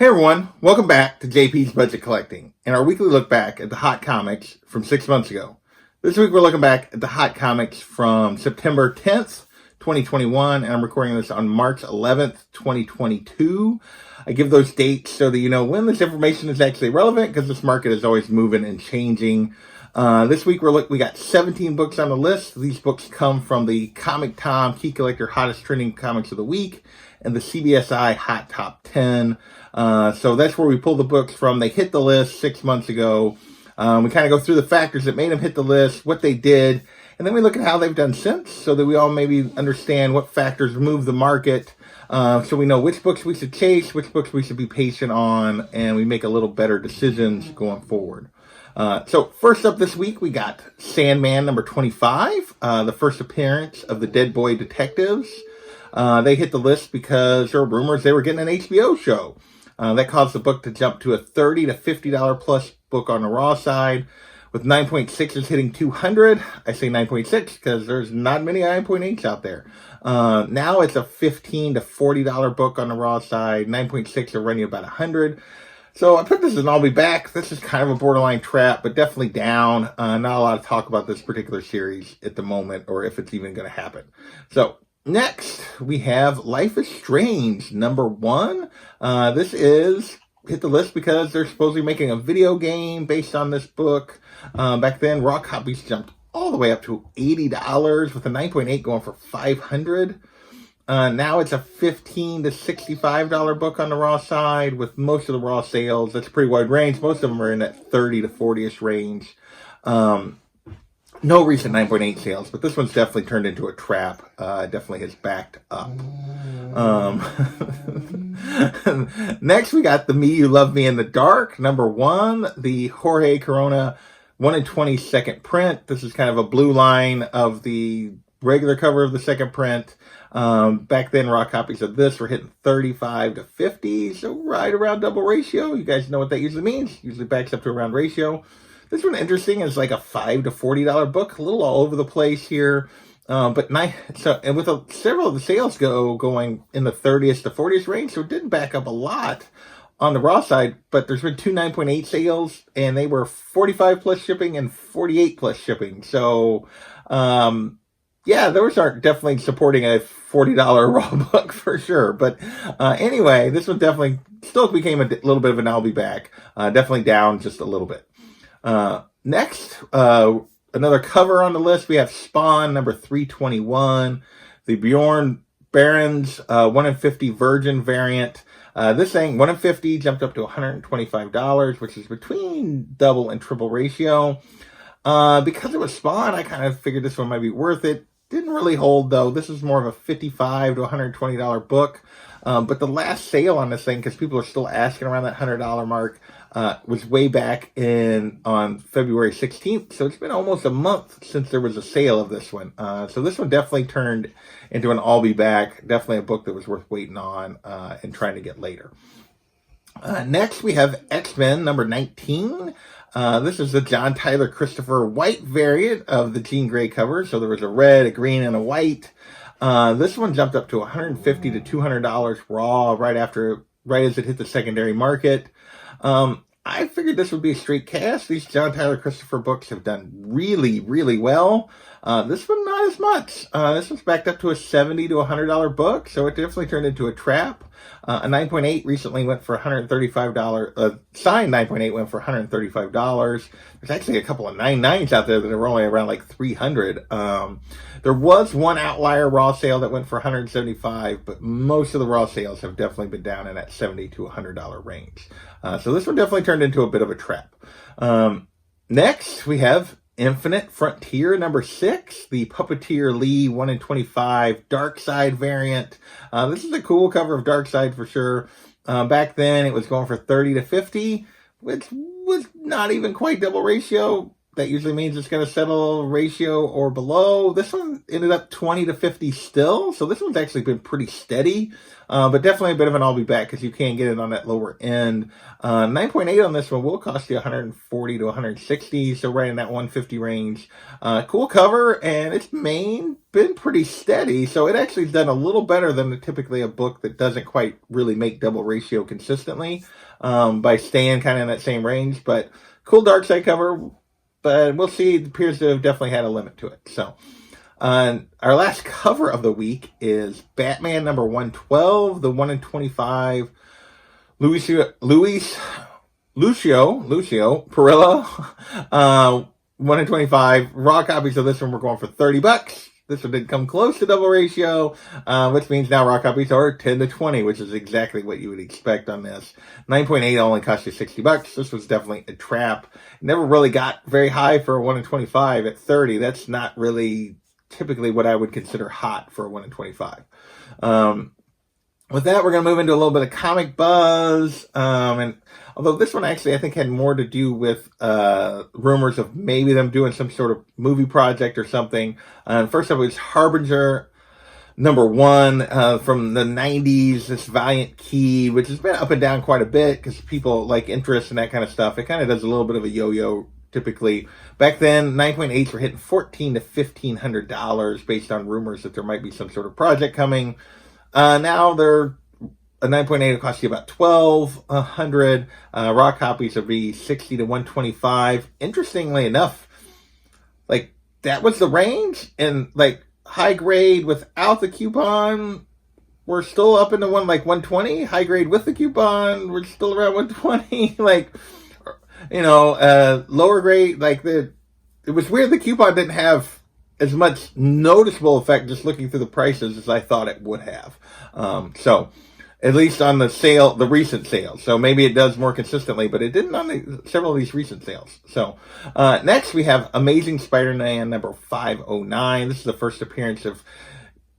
everyone, welcome back to JP's Budget Collecting and our weekly look back at the hot comics from 6 months ago. This week we're looking back at the hot comics from September 10th, 2021, and I'm recording this on March 11th, 2022. I give those dates so that you know when this information is actually relevant, because this market is always moving and changing. This week we got 17 books on the list. These books come from the Comic Tom Key Collector Hottest Trending Comics of the Week and the CBSI Hot Top 10. So that's where we pull the books from. They hit the list 6 months ago. We kind of go through the factors that made them hit the list, what they did, and then we look at how they've done since, so that we all maybe understand what factors move the market, so we know which books we should chase, which books we should be patient on, and we make a little better decisions going forward. So first up this week, we got Sandman number 25, the first appearance of the Dead Boy Detectives. They hit the list because there were rumors they were getting an HBO show. That caused the book to jump to a $30 to $50 plus book on the raw side, with 9.6s hitting 200. I say 9.6 because there's not many 9.8s out there. Now it's a $15 to $40 book on the raw side. 9.6 are running about 100. So I put this in I'll Be Back. This is kind of a borderline trap, but definitely down. Not a lot of talk about this particular series at the moment, or if it's even going to happen. So next, we have Life is Strange, number 1. This is hit the list because they're supposedly making a video game based on this book. Back then, raw copies jumped all the way up to $80, with a 9.8 going for $500. Now it's a $15 to $65 book on the raw side, with most of the raw sales. That's a pretty wide range. Most of them are in that 30 to 40-ish range. No recent 9.8 sales, but this one's definitely turned into a trap. Definitely has backed up. Next, we got The Me You Love Me in the Dark, number 1, the Jorge Corona 1 in 20 second print. This is kind of a blue line of the regular cover of the second print. Back then, raw copies of this were hitting 35 to 50, so right around double ratio. You guys know what that usually means. Usually backs up to around ratio. This one interesting is like a $5 to $40 book, a little all over the place here. But nice. So, and with several of the sales going in the 30th to 40th range, so it didn't back up a lot on the raw side, but there's been 2 9.8 sales, and they were 45 plus shipping and 48 plus shipping. So, yeah, those aren't definitely supporting a $40 raw book for sure. But anyway, this one definitely still became a little bit of an I'll Be Back. Definitely down just a little bit. Next, another cover on the list, we have Spawn number 321, the Bjorn Barons 1 in 50 Virgin variant. This thing, 1 in 50, jumped up to $125, which is between double and triple ratio. Because it was Spawn, I kind of figured this one might be worth it. Didn't really hold, though. This is more of a $55 to $120 book. But the last sale on this thing, because people are still asking around that $100 mark, was way back on February 16th. So it's been almost a month since there was a sale of this one. So this one definitely turned into an I'll Be Back. Definitely a book that was worth waiting on and trying to get later. Next, we have X-Men number 19. This is the John Tyler Christopher White variant of the Jean Grey cover. So there was a red, a green, and a white. This one jumped up to $150 to $200 raw right as it hit the secondary market. I figured this would be a straight cash. These John Tyler Christopher books have done really, really well. This one, not as much. This one's backed up to a $70 to $100 book, so it definitely turned into a trap. A 9.8 recently went for $135. Signed 9.8 went for $135. There's actually a couple of 9.9s out there that are only around like $300. There was one outlier raw sale that went for $175, but most of the raw sales have definitely been down in that $70 to $100 range. So this one definitely turned into a bit of a trap. Next, we have Infinite Frontier number 6, the Puppeteer Lee 1 in 25 Dark Side variant. This is a cool cover of Dark Side for sure. Back then, it was going for $30 to $50, which was not even quite double ratio. that usually means it's going to settle ratio or below. This one ended up 20 to 50 still. So this one's actually been pretty steady, but definitely a bit of an I'll be back because you can't get it on that lower end. 9.8 on this one will cost you 140 to 160. So right in that 150 range. Cool cover, and it's been pretty steady. So it actually has done a little better than typically a book that doesn't quite really make double ratio consistently, by staying kind of in that same range. But cool dark side cover, but we'll see. It appears to have definitely had a limit to it. So our last cover of the week is Batman number 112, the 1 in 25 Lucio Perilla, 1 in 25 raw copies of this one. We're going for $30. This one didn't come close to double ratio, which means now raw copies are 10 to 20, which is exactly what you would expect on this. 9.8 only cost you $60. This was definitely a trap. Never really got very high for a 1 in 25 at 30. That's not really typically what I would consider hot for a 1 in 25. With that, we're going to move into a little bit of comic buzz. And although this one actually, I think, had more to do with rumors of maybe them doing some sort of movie project or something. First up was Harbinger number 1 from the 90s, this Valiant key, which has been up and down quite a bit because people like interest in that kind of stuff. It kind of does a little bit of a yo-yo typically. Back then, 9.8s were hitting $1,400 to $1,500 based on rumors that there might be some sort of project coming. Now they're a 9.8 will cost you about $1,200. Raw copies would be 60 to 125. Interestingly enough, like that was the range, and like high grade without the coupon, we're still up into 120. High grade with the coupon, we're still around 120. Like, lower grade, it was weird. The coupon didn't have as much noticeable effect just looking through the prices as I thought it would have. So at least on the recent sales. So maybe it does more consistently, but it didn't on several of these recent sales. So next we have Amazing Spider-Man number 509. This is the first appearance of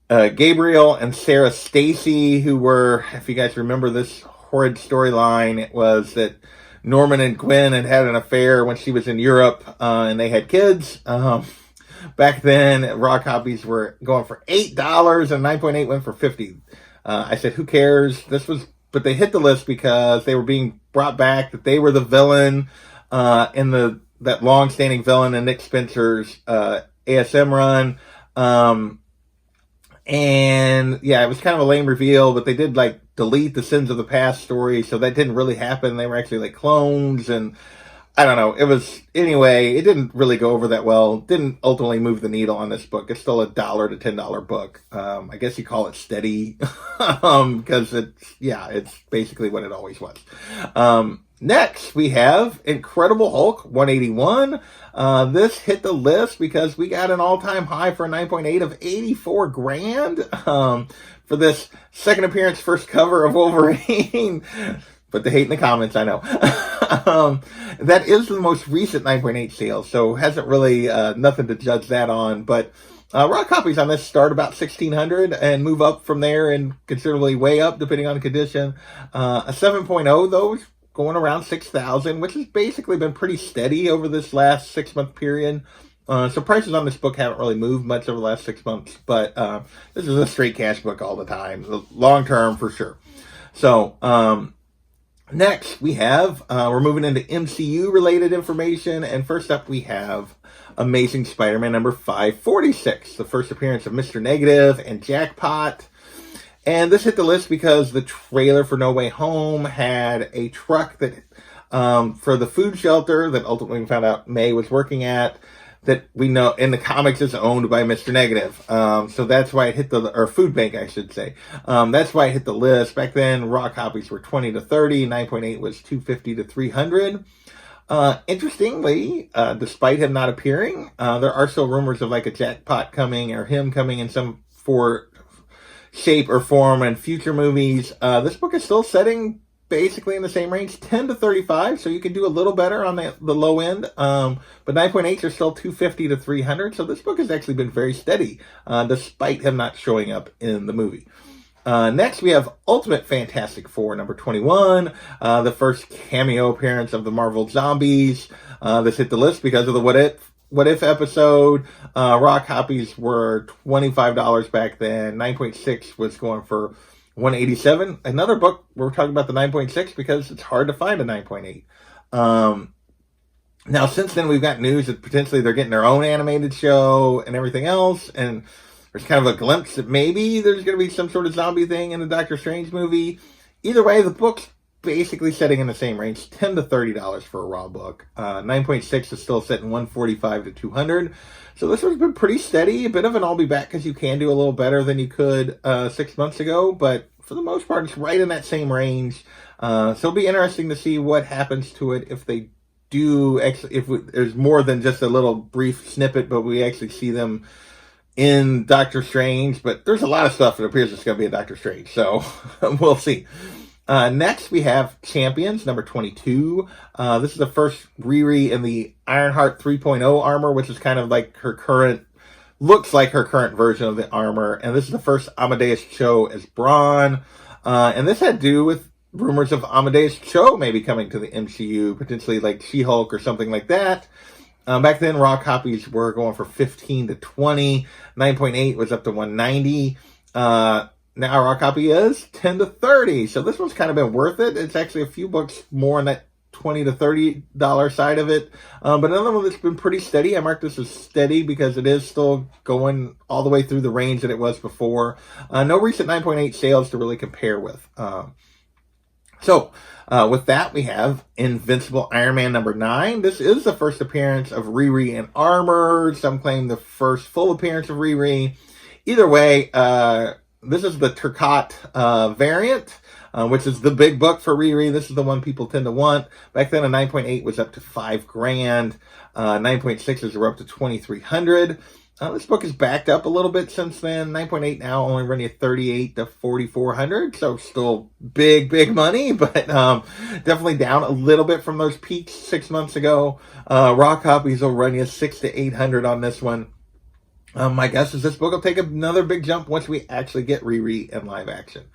Gabriel and Sarah Stacy, who were, if you guys remember this horrid storyline, it was that Norman and Gwen had an affair when she was in Europe, and they had kids. Back then, raw copies were going for $8, and 9.8 went for $50. I said, who cares? But they hit the list because they were being brought back, that they were the villain in that long-standing villain in Nick Spencer's ASM run. And yeah, it was kind of a lame reveal, but they did delete the Sins of the Past story, so that didn't really happen. They were actually clones, and I don't know. It didn't really go over that well. Didn't ultimately move the needle on this book. It's still $1 to $10 book. I guess you call it steady, because it's basically what it always was. Next, we have Incredible Hulk 181. This hit the list because we got an all-time high for a 9.8 of $84,000 for this second appearance, first cover of Wolverine. Put the hate in the comments, I know. That is the most recent 9.8 sale, so hasn't really nothing to judge that on. But raw copies on this start about 1,600 and move up from there and considerably way up depending on the condition. A 7.0, though, is going around 6,000, which has basically been pretty steady over this last 6-month period. So prices on this book haven't really moved much over the last 6 months, but this is a straight cash book all the time, long term for sure. So next we have, we're moving into MCU related information, and first up we have Amazing Spider-Man number 546, the first appearance of Mr. Negative and Jackpot. And this hit the list because the trailer for No Way Home had a truck that, for the food shelter that ultimately we found out May was working at, that we know in the comics is owned by Mr. Negative. So that's why it hit or food bank, I should say. That's why it hit the list. Back then, raw copies were 20 to 30, 9.8 was 250 to 300. Interestingly, despite him not appearing, there are still rumors of a Jackpot coming or him coming in some shape or form in future movies. This book is still setting basically in the same range, 10 to 35, so you can do a little better on the low end. But 9.8s are still 250 to 300, so this book has actually been very steady, despite him not showing up in the movie. Next, we have Ultimate Fantastic Four, number 21, the first cameo appearance of the Marvel Zombies. This hit the list because of the What If episode. Raw copies were $25 back then. 9.6 was going for $187. Another book, we're talking about the 9.6 because it's hard to find a 9.8. Now, since then, we've got news that potentially they're getting their own animated show and everything else, and there's kind of a glimpse that maybe there's going to be some sort of zombie thing in the Doctor Strange movie. Either way, the book's basically setting in the same range, $10 to $30 for a raw book. 9.6 is still setting $145 to $200. So this one's been pretty steady, a bit of an I'll be back because you can do a little better than you could 6 months ago, but for the most part, it's right in that same range. So it'll be interesting to see what happens to it if they do, if there's more than just a little brief snippet, but we actually see them in Doctor Strange. But there's a lot of stuff that appears it's going to be in Doctor Strange, so we'll see. Next, we have Champions, number 22. This is the first Riri in the Ironheart 3.0 armor, which is kind of like looks like her current version of the armor. And this is the first Amadeus Cho as Brawn. And this had to do with rumors of Amadeus Cho maybe coming to the MCU, potentially like She-Hulk or something like that. Back then, raw copies were going for 15 to 20. 9.8 was up to 190. Now raw copy is 10 to 30. So this one's kind of been worth it. It's actually a few bucks more on that $20 to $30 side of it. But another one that's been pretty steady. I marked this as steady because it is still going all the way through the range that it was before. No recent 9.8 sales to really compare with. So, with that, we have Invincible Iron Man number 9. This is the first appearance of Riri in armor. Some claim the first full appearance of Riri. Either way, this is the Turcotte variant, which is the big book for Riri. This is the one people tend to want. Back then, a 9.8 was up to $5,000. 9.6s were up to $2,300. This book is backed up a little bit since then. 9.8 now only running at $3,800 to $4,400. So still big money, but definitely down a little bit from those peaks 6 months ago. Raw copies will run you $600 to $800 on this one. My guess is this book will take another big jump once we actually get Riri in live action.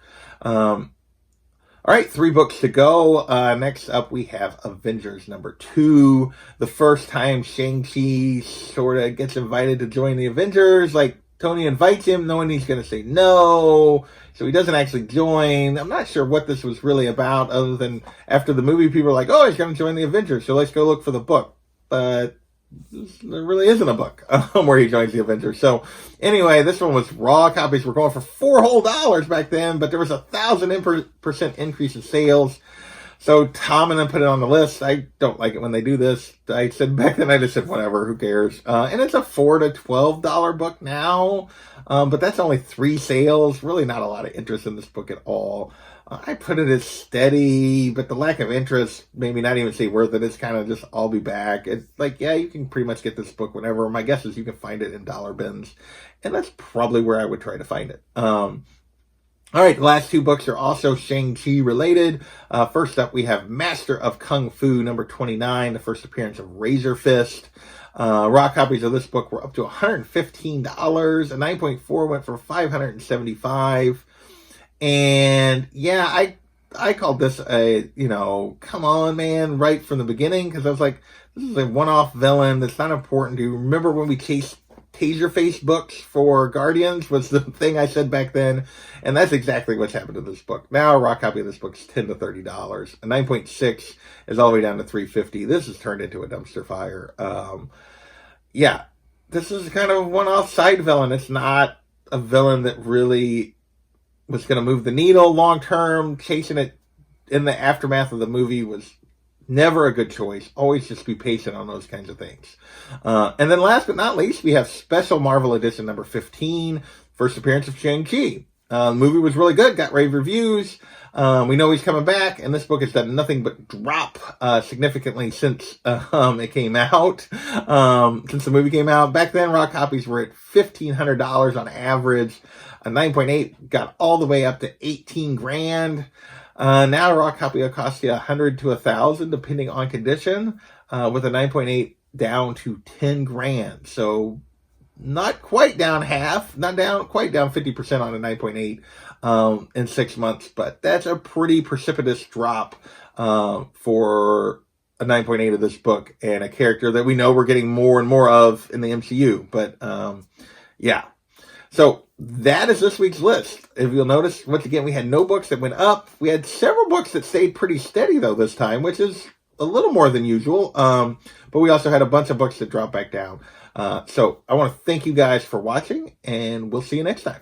All right, 3 books to go. Next up, we have Avengers number 2. The first time Shang-Chi sort of gets invited to join the Avengers. Like, Tony invites him knowing he's going to say no, so he doesn't actually join. I'm not sure what this was really about, other than after the movie, people are like, oh, he's going to join the Avengers, so let's go look for the book. But there really isn't a book where he joins the Avengers. So anyway, this one was raw copies were going for $4 whole back then, but there was 1,000% increase in sales. So Tom and then put it on the list. I don't like it when they do this. I said back then, I just said whatever, who cares? And it's a $4 to $12 book now, but that's only 3 sales. Really not a lot of interest in this book at all. I put it as steady, but the lack of interest, maybe not even say worth it. It's kind of just, I'll be back. It's like, yeah, you can pretty much get this book whenever. My guess is you can find it in dollar bins, and that's probably where I would try to find it. All right, the last 2 books are also Shang-Chi related. First up, we have Master of Kung Fu, number 29, the first appearance of Razor Fist. Raw copies of this book were up to $115. A 9.4 went for $575. And yeah, I called this a, come on, man, right from the beginning, because I was like, this is a one-off villain that's not important. Do you remember when we chased Taserface books for Guardians was the thing I said back then, and that's exactly what's happened to this book. Now a raw copy of this book is $10 to $30. A 9.6 is all the way down to $350. This has turned into a dumpster fire. Yeah, this is kind of a one-off side villain. It's not a villain that really was going to move the needle long term. Chasing it in the aftermath of the movie was never a good choice. Always just be patient on those kinds of things. And then last but not least, we have Special Marvel Edition number 15, first appearance of Shang-Chi. The movie was really good, got rave reviews. We know he's coming back, and this book has done nothing but drop significantly since it came out. Since the movie came out. Back then, raw copies were at $1,500 on average. A 9.8 got all the way up to $18,000. Now a raw copy will cost you $100 to $1,000 depending on condition, with a 9.8 down to $10,000. So not quite down half, not down quite down 50% on a 9.8 in 6 months, but that's a pretty precipitous drop for a 9.8 of this book and a character that we know we're getting more and more of in the MCU. But yeah. So that is this week's list. If you'll notice, once again, we had no books that went up. We had several books that stayed pretty steady, though, this time, which is a little more than usual. But we also had a bunch of books that dropped back down. So I want to thank you guys for watching, and we'll see you next time.